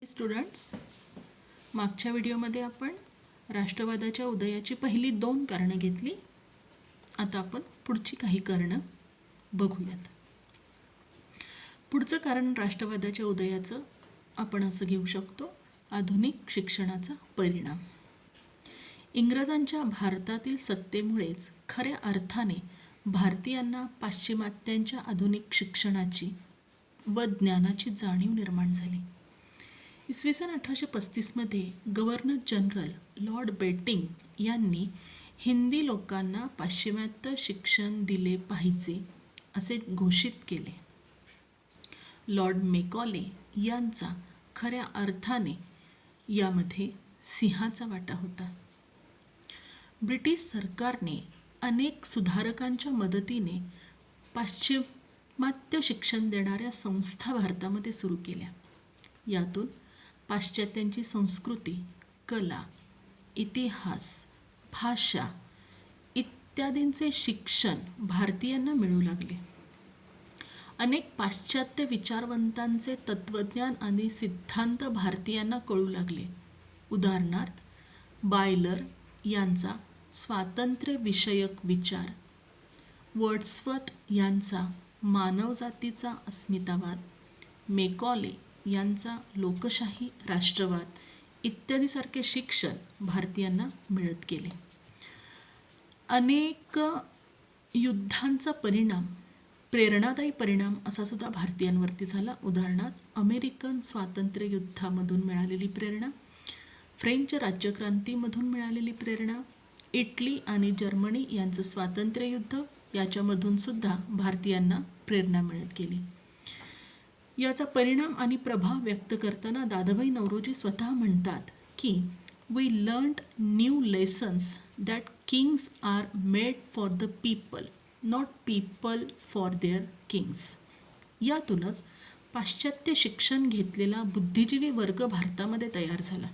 Students, मागच्या व्हिडिओमध्ये आपण राष्ट्रवादाच्या उदयाची पहिली 2 कारणं घेतली. आता आपण पुढची काही कारणं बघूयात. पुढचं कारण राष्ट्रवादाच्या उदयाचं आपण असं घेऊ शकतो: आधुनिक शिक्षणाचा परिणाम. इंग्रजांच्या भारतातील सत्तेमुळेच खऱ्या अर्थाने भारतीयांना पाश्चिमात्यांच्या आधुनिक शिक्षणाची व ज्ञानाची जाणीव निर्माण झाली. इसवी सन 1835 गव्हर्नर जनरल लॉर्ड बेटिंग यांनी हिंदी लोकांना पाश्चिमात्य शिक्षण दिले पाहिजे असे घोषित केले. लॉर्ड मेकॉले यांचा खऱ्या अर्थाने यामध्ये सिंहाचा वाटा होता. ब्रिटिश सरकारने अनेक सुधारकांच्या मदतीने पाश्चिमात्य शिक्षण देणाऱ्या संस्था भारतामध्ये सुरू केल्या. यातून पाश्चात्यांची संस्कृती, कला, इतिहास, भाषा इत्यादींचे शिक्षण भारतीयांना मिळू लागले. अनेक पाश्चात्य विचारवंतांचे तत्त्वज्ञान आणि सिद्धांत भारतीयांना कळू लागले. उदाहरणार्थ, बायलर यांचा स्वातंत्र्यविषयक विचार, वर्ड्सवर्थ यांचा मानवजातीचा अस्मितावाद, मेकॉले यांचा लोकशाही राष्ट्रवाद इत्यादीसारखे शिक्षण भारतीयांना मिळत गेले. अनेक युद्धांचा परिणाम, प्रेरणादायी परिणाम असा सुद्धा भारतीयांवरती झाला. उदाहरणार्थ, अमेरिकन स्वातंत्र्य युद्धामधून मिळालेली प्रेरणा, फ्रेंच राज्यक्रांतीमधून मिळालेली प्रेरणा, इटली आणि जर्मनी यांचं स्वातंत्र्य युद्ध याच्यामधून सुद्धा भारतीयांना प्रेरणा मिळत गेली. याचा परिणाम आणि प्रभाव व्यक्त करताना दादाभाई नौरोजी स्वतः म्हणतात की we learned new lessons that kings are made for the people, not people for their kings. यातूनच पाश्चात्य शिक्षण घेतलेला बुद्धिजीवी वर्ग भारतामध्ये तयार झाला.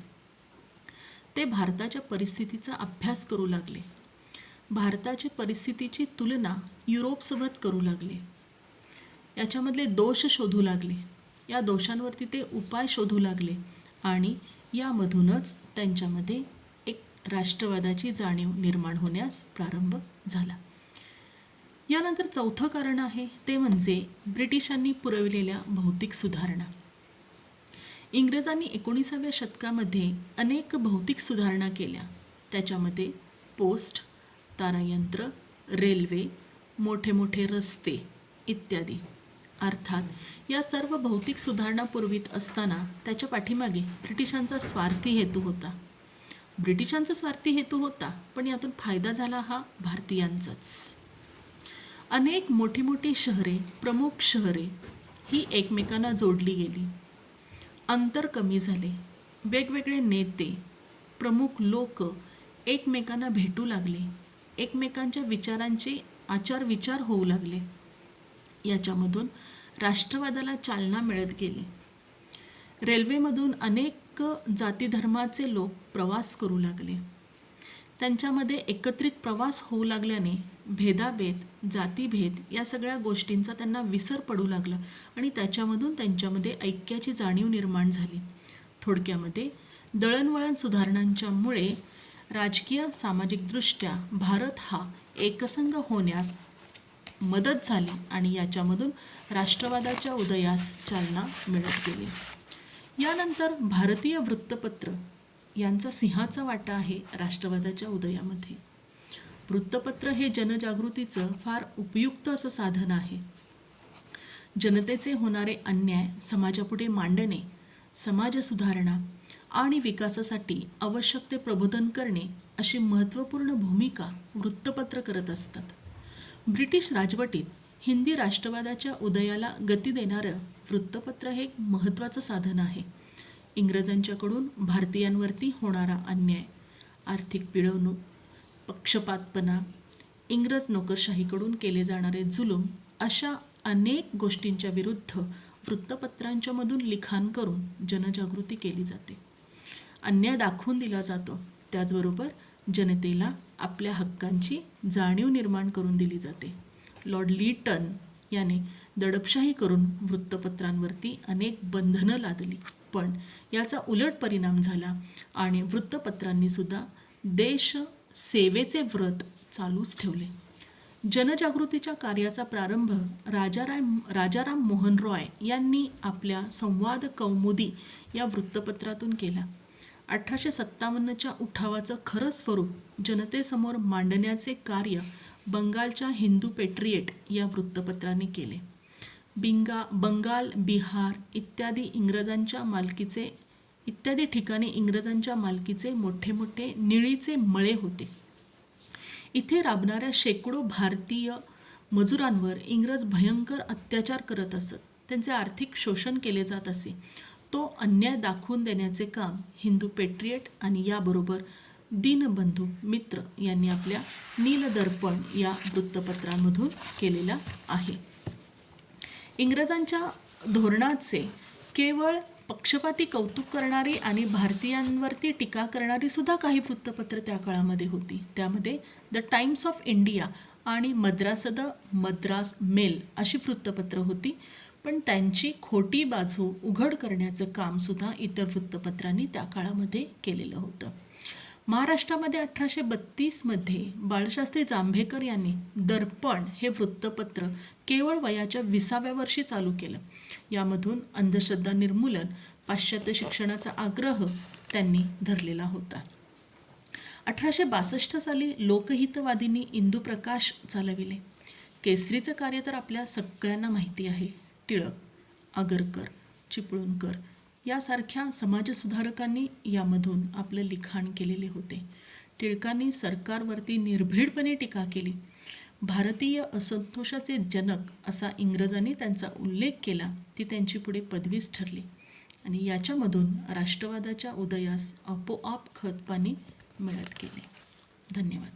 ते भारताच्या परिस्थितीचा अभ्यास करू लागले. भारताची परिस्थितीची तुलना युरोपसोबत करू लागले. याच्यामधले दोष शोधू लागले. या दोषांवरती ते उपाय शोधू लागले आणि यामधूनच त्यांच्यामध्ये एक राष्ट्रवादाची जाणीव निर्माण होण्यास प्रारंभ झाला. यानंतर चौथं कारण आहे ते म्हणजे ब्रिटिशांनी पुरविलेल्या भौतिक सुधारणा. इंग्रजांनी 19व्या शतकामध्ये अनेक भौतिक सुधारणा केल्या. त्याच्यामध्ये पोस्ट, तारायंत्र, रेल्वे, मोठे मोठे रस्ते इत्यादी. अर्थात या सर्व भौतिक सुधारणा पुरवित असताना त्याच्या पाठीमागे ब्रिटिशांचा स्वार्थी हेतू होता. ब्रिटिशांचा स्वार्थी हेतू होता, पण यातून फायदा झाला हा भारतीयांचाच. अनेक मोठी मोठी शहरे, प्रमुख शहरे ही एकमेकांना जोडली गेली. अंतर कमी झाले. वेगवेगळे नेते, प्रमुख लोक एकमेकांना भेटू लागले. एकमेकांच्या विचारांचे आचार-विचार होऊ लागले. याच्यामधून राष्ट्रवादाला चालना मिळत गेली. रेल्वेमधून अनेक जातीधर्माचे लोक प्रवास करू लागले. त्यांच्यामध्ये एकत्रित प्रवास होऊ लागल्याने भेदाभेद, जातीभेद या सगळ्या गोष्टींचा त्यांना विसर पडू लागला आणि त्याच्यामधून त्यांच्यामध्ये ऐक्याची जाणीव निर्माण झाली. थोडक्यामध्ये दळणवळण सुधारणांच्यामुळे राजकीय सामाजिकदृष्ट्या भारत हा एकसंघ होण्यास मदत झाली आणि याच्यामधून राष्ट्रवादाच्या उदयास चालना मिळत गेली. यानंतर भारतीय वृत्तपत्र यांचा सिंहाचा वाटा आहे राष्ट्रवादाच्या उदयामध्ये. वृत्तपत्र हे जनजागृतीचं फार उपयुक्त असं साधन आहे. जनतेचे होणारे अन्याय समाजापुढे मांडणे, समाज सुधारणा आणि विकासासाठी आवश्यक ते प्रबोधन करणे अशी महत्त्वपूर्ण भूमिका वृत्तपत्र करत असतात. ब्रिटिश राजवटीत हिंदी राष्ट्रवादाच्या उदयाला गती देणारं वृत्तपत्र हे एक महत्त्वाचं साधन आहे. इंग्रजांच्याकडून भारतीयांवरती होणारा अन्याय, आर्थिक पिळवणूक, पक्षपातपणा, इंग्रज नोकरशाहीकडून केले जाणारे जुलूम अशा अनेक गोष्टींच्या विरुद्ध वृत्तपत्रांच्या मधून लिखाण करून जनजागृती केली जाते. अन्याय दाखवून दिला जातो. त्याचबरोबर जनतेला आपल्या हक्कांची जाणीव निर्माण करून दिली जाते. लॉर्ड लिटन याने दडपशाही करून वृत्तपत्रांवरती अनेक बंधनं लादली. पण याचा उलट परिणाम झाला आणि वृत्तपत्रांनी सुद्धा देश सेवेचे व्रत चालूच ठेवले. जनजागृतीच्या कार्याचा प्रारंभ राजाराम मोहन रॉय यांनी आपल्या संवाद कौमुदी या वृत्तपत्रातून केला. 1857च्या उठावाचं खरं स्वरूप जनतेसमोर मांडण्याचे कार्य बंगालच्या हिंदू पेट्रिएट या वृत्तपत्राने केले. बंगाल, बिहार इत्यादी ठिकाणी इंग्रजांच्या मालकीचे मोठे मोठे निळीचे मळे होते. इथे राबणाऱ्या शेकडो भारतीय मजुरांवर इंग्रज भयंकर अत्याचार करत असत. त्यांचे आर्थिक शोषण केले जात असे. तो अन्याय दाखवून देण्याचे काम हिंदू पेट्रिएट आणि याबरोबर दीनबंधू मित्र यांनी आपल्या नीलदर्पण या वृत्तपत्रामधून केलेला आहे. इंग्रजांच्या धोरणाचे केवळ पक्षपाती कौतुक करणारी आणि भारतीयांवरती टीका करणारी सुद्धा काही वृत्तपत्र त्या काळामध्ये होती. त्यामध्ये द टाइम्स ऑफ इंडिया आणि मद्रास मेल अशी वृत्तपत्र होती. पण त्यांची खोटी बाजू उघड करण्याचं काम सुद्धा इतर वृत्तपत्रांनी त्या काळामध्ये केलेलं होतं. महाराष्ट्रामध्ये 1832मध्ये बाळशास्त्री जांभेकर यांनी दर्पण हे वृत्तपत्र केवळ वयाच्या 20व्या वर्षी चालू केलं. यामधून अंधश्रद्धा निर्मूलन, पाश्चात्य शिक्षणाचा आग्रह त्यांनी धरलेला होता. 1862 साली लोकहितवादींनी इंदुप्रकाश चालविले. केसरीचं कार्य तर आपल्या सगळ्यांना माहिती आहे. टिळक, आगरकर, चिपळूणकर यासारख्या समाजसुधारकांनी यामधून आपलं लिखाण केलेले होते. टिळकांनी सरकारवरती निर्भीडपणे टीका केली. भारतीय असंतोषाचे जनक असा इंग्रजांनी त्यांचा उल्लेख केला. ती त्यांची पुढे पदवीच ठरली आणि याच्यामधून राष्ट्रवादाच्या उदयास आपोआप खतपाणी मिळत गेले. धन्यवाद.